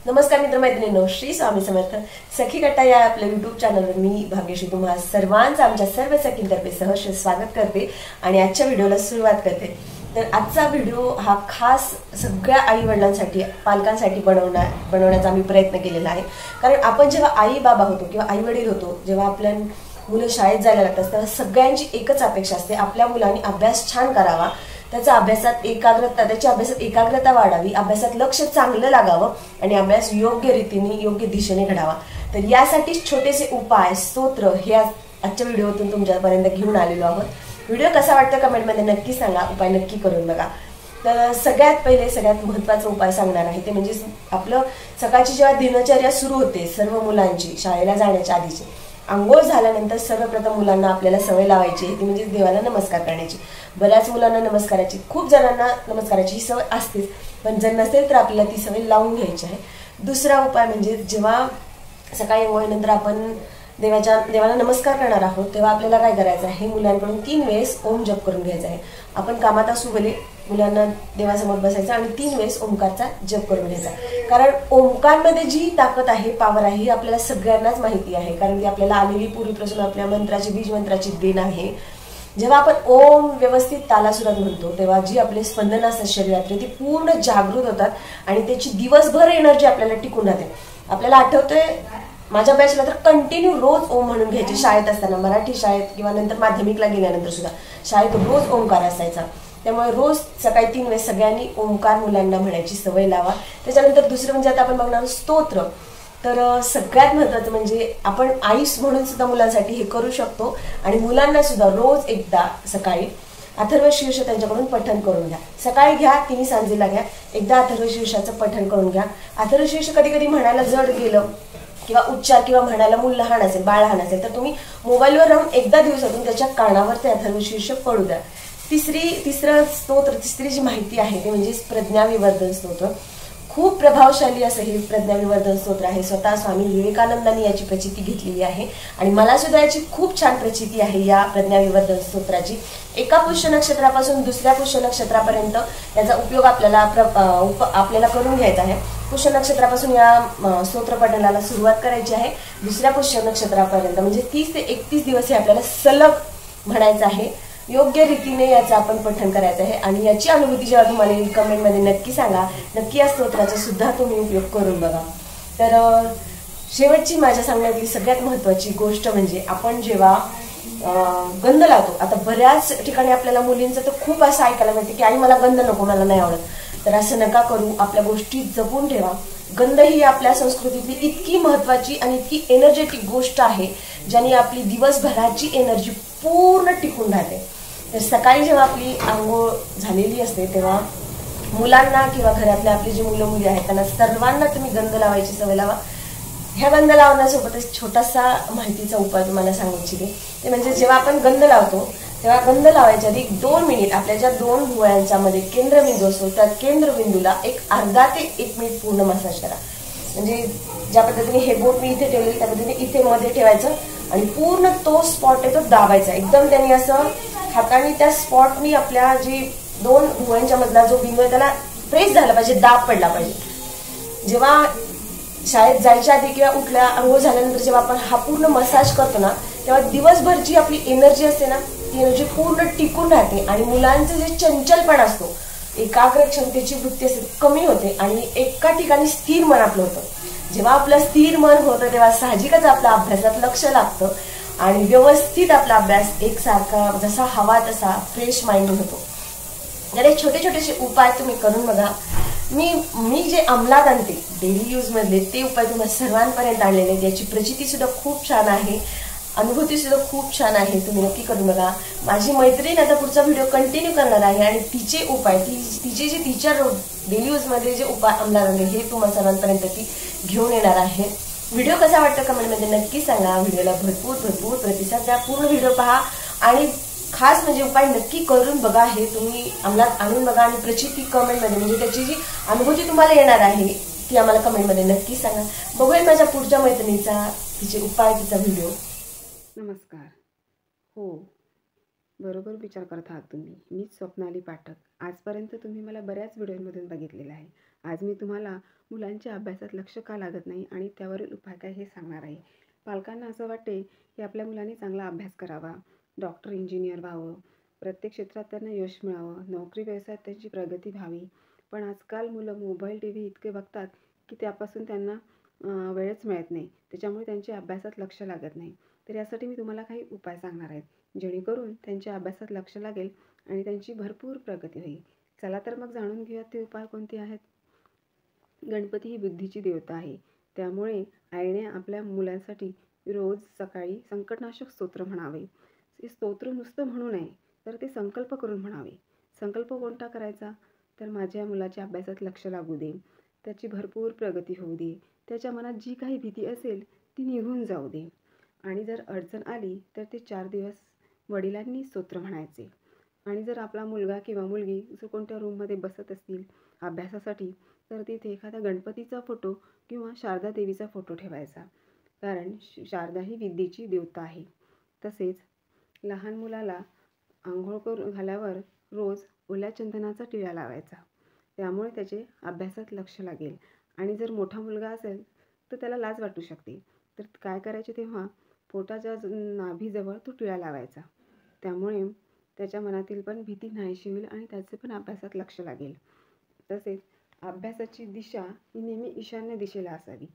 नमस्कार मित्रमैत्रिणींनो, श्री स्वामी समर्थ. सखी कट्टा या आपल्या युट्यूब चॅनलवर मी भाग्यश्री तुम्हा सर्वांचं आमच्या सर्व सखींतर्फे सहर्ष स्वागत करते आणि आजच्या व्हिडिओला सुरुवात करते. तर आजचा व्हिडिओ हा खास सगळ्या आई वडिलांसाठी पालकांसाठी बनवण्याचा आम्ही प्रयत्न केलेला आहे. कारण आपण जेव्हा आई बाबा होतो किंवा आई वडील होतो, जेव्हा आपल्या मुलं शाळेत जायला लागतात तेव्हा सगळ्यांची एकच अपेक्षा असते, आपल्या मुलांनी अभ्यास छान करावा, त्याची अभ्यासात एकाग्रता वाढावी, अभ्यासात लक्ष चांगलं लागावं आणि अभ्यास योग्य रीतीने योग्य दिशेने घडावा. तर यासाठी छोटेसे उपाय स्तोत्र हे आजच्या व्हिडिओतून तुमच्यापर्यंत घेऊन आलेलो आहोत. व्हिडिओ कसा वाटतो कमेंटमध्ये नक्की सांगा, उपाय नक्की करून बघा. तर सगळ्यात महत्त्वाचा उपाय सांगणार आहे ते म्हणजे आपलं सकाळची जेव्हा दिनचर्या सुरू होते सर्व मुलांची शाळेला जाण्याच्या आधीची, अंघोळ झाल्यानंतर सर्वप्रथम मुलांना आपल्याला सवय लावायची ती म्हणजे देवाला नमस्कार करण्याची. बऱ्याच मुलांना नमस्काराची, खूप जणांना नमस्काराची ही सवय असतेच, पण जर नसेल तर आपल्याला ती सवय लावून घ्यायची आहे. दुसरा उपाय म्हणजे जेव्हा सकाळी अंघोळीनंतर आपण देवाला नमस्कार करणार आहोत तेव्हा आपल्याला काय करायचं आहे, मुलांकडून 3 वेळेस ओम जप करून घ्यायचा आहे. आपण कामात असू भले मुलांना देवासमोर बसायचं आणि 3 वेळेस ओंकारचा जप करून घ्यायचा. कारण ओंकारमध्ये जी ताकद आहे, पॉवर आहे, ही आपल्याला सगळ्यांनाच माहिती आहे. कारण ती आपल्याला आलेली पूर्वीपासून आपल्या मंत्राची बीज मंत्राची देण आहे. जेव्हा आपण ओम व्यवस्थित तालासुरात म्हणतो तेव्हा जी आपले स्पंदन असतात शरीरातले ती पूर्ण जागृत होतात आणि त्याची दिवसभर एनर्जी आपल्याला टिकून राहते. आपल्याला आठवतंय माझ्या बॅचला तर कंटिन्यू रोज ओम म्हणून घ्यायचे. शाळेत असताना मराठी शाळेत किंवा नंतर माध्यमिकला गेल्यानंतर सुद्धा शाळेत रोज ओंकार असायचा. त्यामुळे रोज सकाळी 3 वेळेस सगळ्यांनी ओंकार मुलांना म्हणायची सवय लावा. त्याच्यानंतर दुसरं म्हणजे आता आपण बघणार स्तोत्र. तर सगळ्यात महत्त्वाचं म्हणजे आपण आईस म्हणून सुद्धा मुलांसाठी हे करू शकतो आणि मुलांना सुद्धा रोज एकदा सकाळी अथर्वशीर्ष त्यांच्याकडून पठण करून घ्या. सकाळी घ्या, तिन्ही सांजेला घ्या, एकदा अथर्वशीर्षाचं पठण करून घ्या. अथर्वशीर्ष कधी कधी म्हणायला जड गेलं किंवा उच्चार किंवा म्हणायला मूल लहान असेल, बाळ लहान असेल तर तुम्ही मोबाईलवर राहून एकदा दिवसातून त्याच्या कानावर ते अथर्वशीर्ष पडू द्या. तिसरं स्तोत्र, तिसरी जी माहिती आहे ते म्हणजे प्रज्ञाविवर्धन स्तोत्र. खूप प्रभावशाली असं हे प्रज्ञाविवर्धन स्तोत्र आहे. स्वतः स्वामी विवेकानंदांनी याची प्रचिती घेतलेली आहे आणि मला सुद्धा याची खूप छान प्रचिती आहे या प्रज्ञाविवर्धन स्तोत्राची. एका पुष्य नक्षत्रापासून दुसऱ्या पुष्य नक्षत्रापर्यंत याचा उपयोग आपल्याला करून घ्यायचा आहे. पुष्य नक्षत्रापासून या स्तोत्र पठणाला सुरुवात करायची आहे. दुसऱ्या पुष्य नक्षत्रापर्यंत म्हणजे 30 ते 31 दिवस हे आपल्याला सलग म्हणायचं आहे. योग्य रीतीने याचं आपण पठण करायचं आहे आणि याची अनुभूती जेव्हा तुम्हाला येईल कमेंटमध्ये नक्की सांगा. नक्की या स्तोत्राचा सुद्धा तुम्ही उपयोग करून बघा. तर शेवटची माझ्या सांगण्यातली सगळ्यात महत्त्वाची गोष्ट म्हणजे आपण जेव्हा गंध लावतो, आता बऱ्याच ठिकाणी आपल्याला मुलींचं तर खूप असं ऐकायला मिळते की आई मला गंध नको, मला नाही आवडत. तर असं नका करू, आपल्या गोष्टी जपून ठेवा. गंध ही आपल्या संस्कृतीतली इतकी महत्त्वाची आणि इतकी एनर्जेटिक गोष्ट आहे ज्याने आपली दिवसभराची एनर्जी पूर्ण टिकून राहते. तर सकाळी जेव्हा आपली आंघोळ झालेली असते तेव्हा मुलांना किंवा घरातल्या आपली जी मुलं मुली आहेत त्यांना सर्वांना तुम्ही गंध लावायची सवय लावा. ह्या गंध लावण्यासोबतच छोटासा माहितीचा उपाय तुम्हाला सांगू इच्छिते. ते म्हणजे जेव्हा आपण गंध लावतो तेव्हा गंध लावायच्या आधी 2 मिनिट आपल्या ज्या 2 भुवयांच्या मध्ये केंद्रबिंदू असतो त्या केंद्रबिंदूला एक अर्धा ते 1 मिनिट पूर्ण मसाज करा. म्हणजे ज्या पद्धतीने हे बोट मी इथे ठेवले त्या पद्धतीने इथे मध्ये ठेवायचं आणि पूर्ण तो स्पॉट आहे तो दाबायचा. एकदम त्यांनी असं हाताने त्या स्पॉटनी आपल्या जी 2 भुवयांच्या मधला जो बिंदू आहे त्याला प्रेस झाला पाहिजे, दाब पडला पाहिजे. जेव्हा शाळेत जायच्या आधी किंवा उठल्या अंघोळ झाल्यानंतर जेव्हा आपण हा पूर्ण मसाज करतो ना तेव्हा दिवसभर जी आपली एनर्जी असते ना ती एनर्जी पूर्ण टिकून राहते आणि मुलांचं जे चंचलपण असतो, एकाग्र क्षमतेची वृत्ती असते कमी होते आणि एका ठिकाणी स्थिर मन आपलं होतं. जेव्हा आपलं स्थिर मन होतं तेव्हा साहजिकच आपल्या अभ्यासात लक्ष लागतं आणि व्यवस्थित आपला अभ्यास एकसारखा जसा हवा तसा फ्रेश माइंड होतो. जर छोटे छोटेसे उपाय तुम्ही करून बघा. मी जे अंमलात आणते डेली यूज मधले ते उपाय तुम्हाला सर्वांपर्यंत आणलेले आहेत. याची प्रचिती सुद्धा खूप छान आहे, अनुभूती सुद्धा खूप छान आहे. तुम्ही नक्की करून बघा. माझी मैत्रीण आता पुढचा व्हिडिओ कंटिन्यू करणार आहे आणि तिचे उपाय तिच्या डेली यूज मध्ये जे उपाय अंमलात आणले हे तुम्हाला सर्वांपर्यंत ती घेऊन येणार आहे. व्हिडिओ कसा वाटतो कमेंटमध्ये नक्की सांगा. व्हिडिओला भरपूर प्रतिसाद द्या. पूर्ण व्हिडिओ पहा आणि खास म्हणजे उपाय नक्की करून बघा. हे तुम्ही अंमलात आणून बघा आणि प्रचिती कमेंटमध्ये म्हणजे त्याची जी अनुभूती तुम्हाला येणार आहे ती आम्हाला कमेंटमध्ये नक्की सांगा. बघूया माझ्या पुढच्या मैत्रिणीचा तिचे उपाय तिचा व्हिडिओ. नमस्कार. हो, बरोबर विचार करत आहात तुम्ही. मीच स्वप्नाली पाठक. आजपर्यंत तुम्ही मला बऱ्याच व्हिडिओमधून बघितलेलं आहे. आज मी तुम्हाला मुलांच्या अभ्यासात लक्ष का लागत नाही आणि त्यावरील उपाय काय हे सांगणार आहे. पालकांना असं वाटते की आपल्या मुलांनी चांगला अभ्यास करावा, डॉक्टर, इंजिनियर व्हावं, प्रत्येक क्षेत्रात त्यांना यश मिळावं, नोकरी व्यवसायात त्यांची प्रगती व्हावी. पण आजकाल मुलं मोबाईल, टी व्ही इतके बघतात की त्यापासून त्यांना वेळच मिळत नाही. त्याच्यामुळे त्यांच्या अभ्यासात लक्ष लागत नाही. तर यासाठी मी तुम्हाला काही उपाय सांगणार आहेत, जेणेकरून त्यांच्या अभ्यासात लक्ष लागेल आणि त्यांची भरपूर प्रगती होईल. चला तर मग जाणून घेऊयात ते उपाय कोणते आहेत. गणपती ही बुद्धीची देवता आहे. त्यामुळे आईने आपल्या मुलांसाठी रोज सकाळी संकटनाशक स्तोत्र म्हणावे. हे स्तोत्र नुसतं म्हणू नये, तर ते संकल्प करून म्हणावे. संकल्प कोणता करायचा? तर माझ्या मुलाच्या अभ्यासात लक्ष लागू दे, त्याची भरपूर प्रगती होऊ दे, त्याच्या मनात जी काही भीती असेल ती निघून जाऊ दे. आणि जर अडचण आली तर ते 4 दिवस वडिलांनी स्तोत्र म्हणायचे. आणि जर आपला मुलगा किंवा मुलगी जर कोणत्या रूममध्ये बसत असतील अभ्यासासाठी, तर तिथे एखादा गणपतीचा फोटो किंवा शारदा देवीचा फोटो ठेवायचा. कारण शारदा ही विद्येची देवता आहे. तसेच लहान मुलाला आंघोळ करून झाल्यावर रोज ओल्या चंदनाचा टिळा लावायचा. त्यामुळे त्याचे अभ्यासात लक्ष लागेल. आणि जर मोठा मुलगा असेल तर त्याला लाज वाटू शकते. तर काय करायचे तेव्हा पोटाच्या नाभीजवळ तो टिळा लावायचा. त्यामुळे त्याच्या मनातील पण भीती नाहीशी होईल आणि त्याचे पण अभ्यासात लक्ष लागेल. तसेच अभ्यासाची दिशा ही नेहमी ईशान्य दिशेला असावी.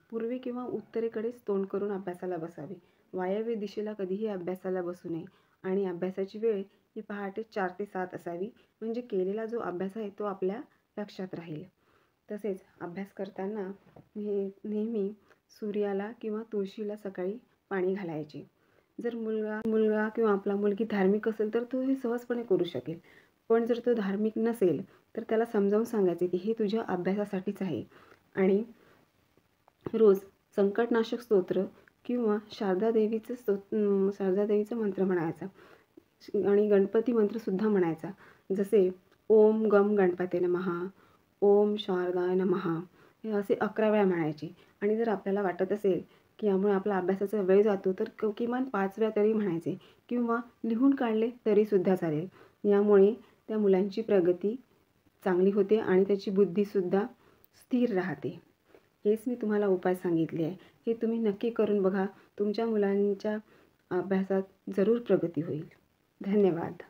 पूर्वी किंवा उत्तरेकडेच तोंड करून अभ्यासाला बसावे. वायव्य दिशेला कधीही अभ्यासाला बसू नये. आणि अभ्यासाची वेळ ही पहाटे 4 ते 7 असावी. म्हणजे केलेला जो अभ्यास आहे तो आपल्या लक्षात राहील. तसेच अभ्यास करताना नेहमी सूर्याला किंवा तुळशीला सकाळी पाणी घालायचे. जर मुलगा किंवा आपला मुलगी धार्मिक असेल तर तो हे सहजपणे करू शकेल. पण जर तो धार्मिक नसेल तर त्याला समजावून सांगायचे की हे तुझ्या अभ्यासासाठीच आहे. आणि रोज संकटनाशक स्तोत्र किंवा शारदा देवीचं मंत्र म्हणायचा. आणि गणपती मंत्रसुद्धा म्हणायचा. जसे ओम गम गणपते नमः, ओम शारदाय नमः, हे असे 11 वेळा म्हणायचे. आणि जर आपल्याला वाटत असेल की यामुळे आपला अभ्यासाचा वेळ जातो तर किमान 5 वेळा तरी म्हणायचे किंवा लिहून काढले तरीसुद्धा चालेल. यामुळे त्या मुलांची प्रगती चांगली होते आणि त्याची बुद्धीसुद्धा स्थिर राहते. हेच मी तुम्हाला उपाय सांगितले आहे. हे तुम्ही नक्की करून बघा. तुमच्या मुलांच्या अभ्यासात जरूर प्रगती होईल. धन्यवाद.